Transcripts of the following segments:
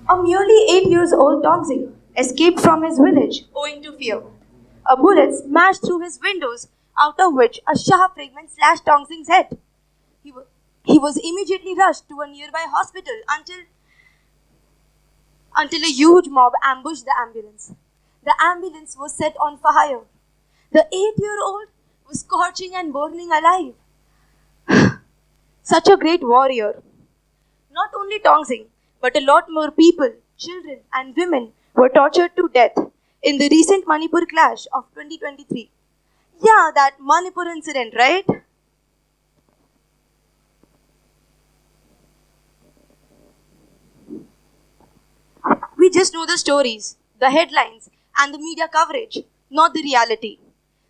A merely 8 years old Tongzi escaped from his village owing to fear. A bullet smashed through his windows, out of which a sharp fragment slashed Tongzing's head. He was immediately rushed to a nearby hospital until a huge mob ambushed the ambulance. The ambulance was set on fire. The 8-year-old was scorching and burning alive. Such a great warrior. Not only Tongzing, but a lot more people, children and women were tortured to death in the recent Manipur clash of 2023. Yeah, that Manipur incident, right? We just know the stories, the headlines, and the media coverage, not the reality.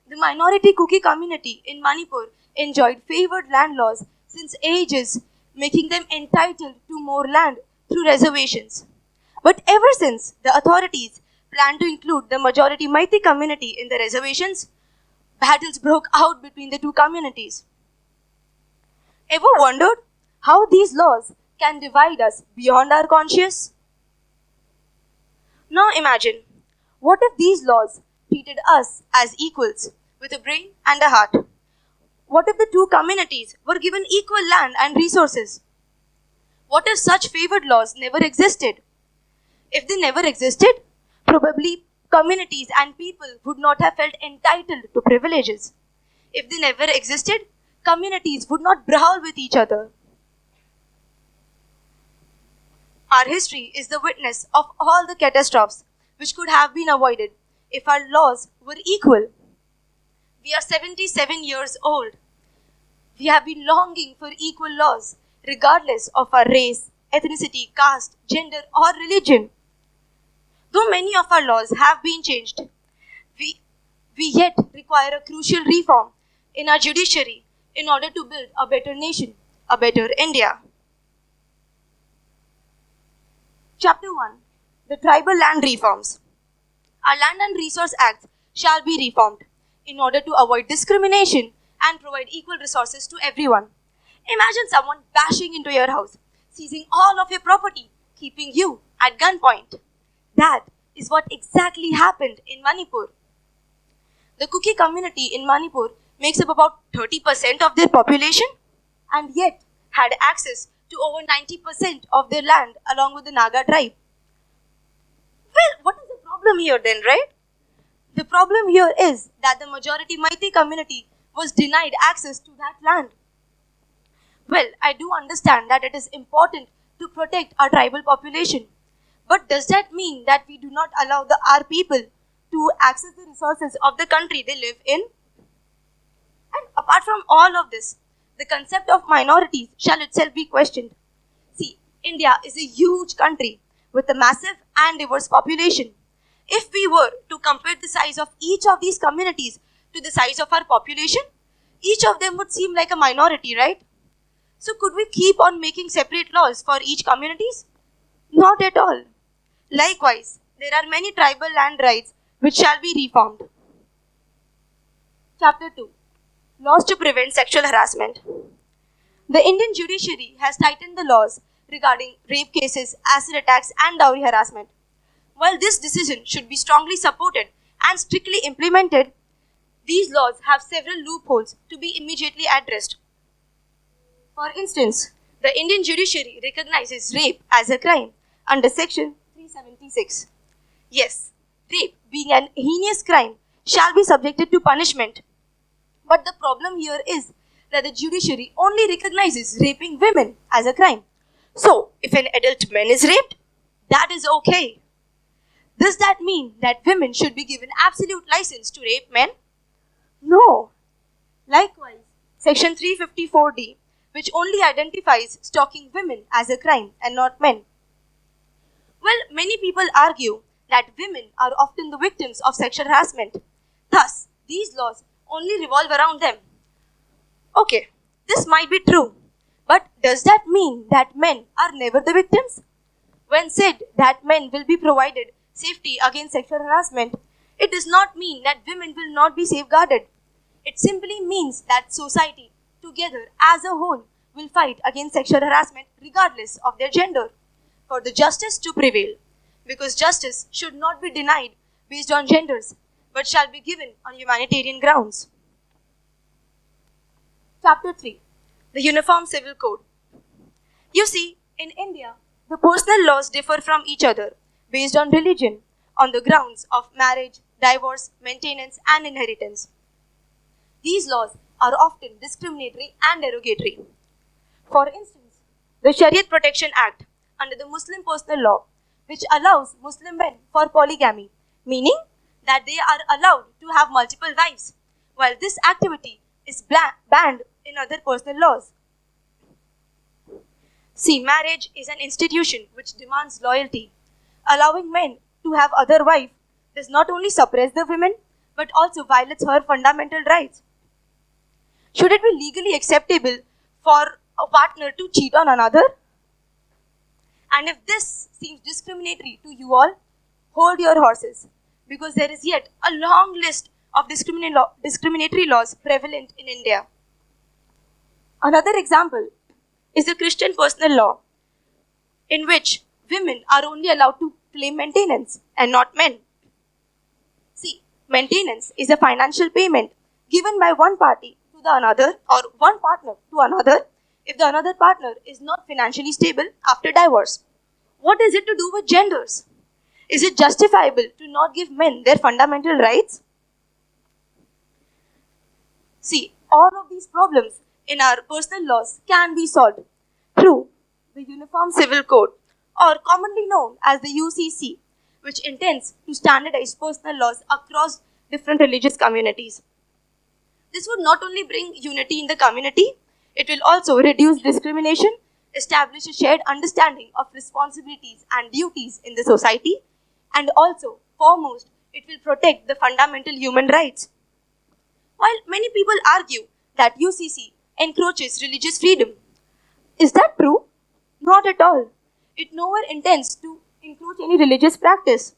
The minority Kuki community in Manipur enjoyed favored land laws since ages, making them entitled to more land through reservations. But ever since the authorities planned to include the majority Maiti community in the reservations, battles broke out between the two communities. Ever wondered how these laws can divide us beyond our conscience? Now imagine, what if these laws treated us as equals with a brain and a heart? What if the two communities were given equal land and resources? What if such favored laws never existed? If they never existed, probably communities and people would not have felt entitled to privileges. If they never existed, communities would not brawl with each other. Our history is the witness of all the catastrophes which could have been avoided if our laws were equal. We are 77 years old. We have been longing for equal laws, regardless of our race, ethnicity, caste, gender, or religion. Though many of our laws have been changed, we yet require a crucial reform in our judiciary in order to build a better nation, a better India. Chapter 1. The Tribal Land Reforms. Our Land and Resource Acts shall be reformed in order to avoid discrimination and provide equal resources to everyone. Imagine someone bashing into your house, seizing all of your property, keeping you at gunpoint. That is what exactly happened in Manipur. The Kuki community in Manipur makes up about 30% of their population and yet had access to over 90% of their land along with the Naga tribe. Well, what is the problem here then, right? The problem here is that the majority Maiti community was denied access to that land. Well, I do understand that it is important to protect our tribal population. But does that mean that we do not allow our people to access the resources of the country they live in? And apart from all of this, the concept of minorities shall itself be questioned. See, India is a huge country with a massive and diverse population. If we were to compare the size of each of these communities to the size of our population, each of them would seem like a minority, right? So could we keep on making separate laws for each communities? Not at all. Likewise, there are many tribal land rights which shall be reformed. Chapter 2. Laws to prevent sexual harassment. The Indian judiciary has tightened the laws regarding rape cases, acid attacks and dowry harassment. While this decision should be strongly supported and strictly implemented, these laws have several loopholes to be immediately addressed. For instance, the Indian judiciary recognizes rape as a crime under section 376. Yes, rape being an heinous crime shall be subjected to punishment. But the problem here is that the judiciary only recognizes raping women as a crime. So, if an adult man is raped, that is okay. Does that mean that women should be given absolute license to rape men? No. Likewise, section 354D, which only identifies stalking women as a crime and not men. Well, many people argue that women are often the victims of sexual harassment. Thus, these laws only revolve around them. Okay, this might be true, but does that mean that men are never the victims? When said that men will be provided safety against sexual harassment, it does not mean that women will not be safeguarded. It simply means that society together as a whole will fight against sexual harassment regardless of their gender. for the justice to prevail, because justice should not be denied based on genders, but shall be given on humanitarian grounds. Chapter 3. The Uniform Civil Code. You see, in India, the personal laws differ from each other based on religion, on the grounds of marriage, divorce, maintenance, and inheritance. These laws are often discriminatory and derogatory. For instance, the Sharia Protection Act under the Muslim Personal Law, which allows Muslim men for polygamy, meaning that they are allowed to have multiple wives, while this activity is banned in other personal laws. See, marriage is an institution which demands loyalty. Allowing men to have other wives does not only suppress the women, but also violates her fundamental rights. Should it be legally acceptable for a partner to cheat on another? And if this seems discriminatory to you all, hold your horses, because there is yet a long list of discriminatory laws prevalent in India. Another example is the Christian personal law, in which women are only allowed to claim maintenance and not men. See, maintenance is a financial payment given by one party to the another or one partner to another if the another partner is not financially stable after divorce. What is it to do with genders? Is it justifiable to not give men their fundamental rights? See, all of these problems in our personal laws can be solved through the Uniform Civil Code, or commonly known as the UCC, which intends to standardize personal laws across different religious communities. This would not only bring unity in the community, it will also reduce discrimination, establish a shared understanding of responsibilities and duties in the society, and also, foremost, it will protect the fundamental human rights. While many people argue that UCC encroaches religious freedom, is that true? Not at all. It nowhere intends to encroach any religious practice.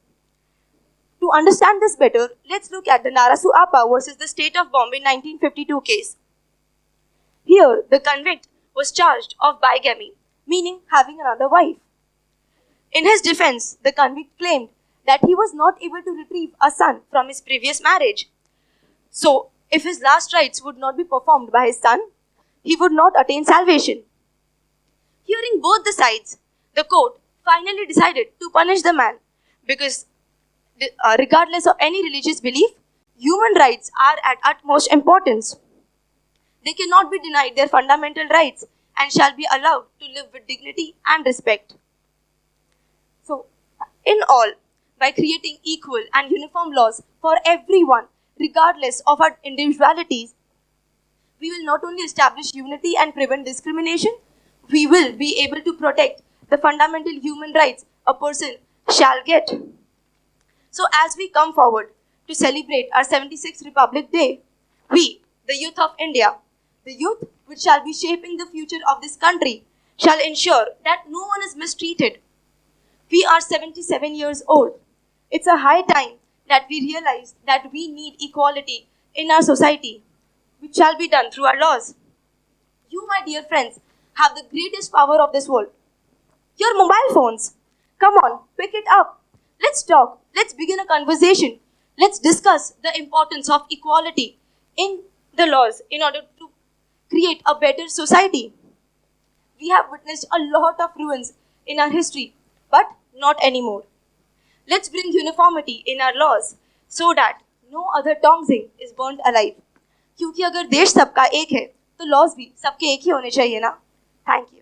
To understand this better, let's look at the Narasu Appa versus the State of Bombay 1952 case. Here, the convict was charged of bigamy, meaning having another wife. In his defense, the convict claimed that he was not able to retrieve a son from his previous marriage. So, if his last rites would not be performed by his son, he would not attain salvation. Hearing both the sides, the court finally decided to punish the man because, regardless of any religious belief, human rights are at utmost importance. They cannot be denied their fundamental rights and shall be allowed to live with dignity and respect. So, in all, by creating equal and uniform laws for everyone, regardless of our individualities, we will not only establish unity and prevent discrimination, we will be able to protect the fundamental human rights a person shall get. So as we come forward to celebrate our 76th Republic Day, we, the youth of India, the youth which shall be shaping the future of this country, shall ensure that no one is mistreated. We are 77 years old. It's a high time that we realize that we need equality in our society, which shall be done through our laws. You, my dear friends, have the greatest power of this world. Your mobile phones. Come on, pick it up. Let's talk. Let's begin a conversation. Let's discuss the importance of equality in the laws in order to create a better society. We have witnessed a lot of ruins in our history, but not anymore. Let's bring uniformity in our laws so that no other Tongzing is burnt alive. क्योंकि अगर देश सबका एक है, तो laws भी सबके एक ही होने चाहिए ना. Thank you.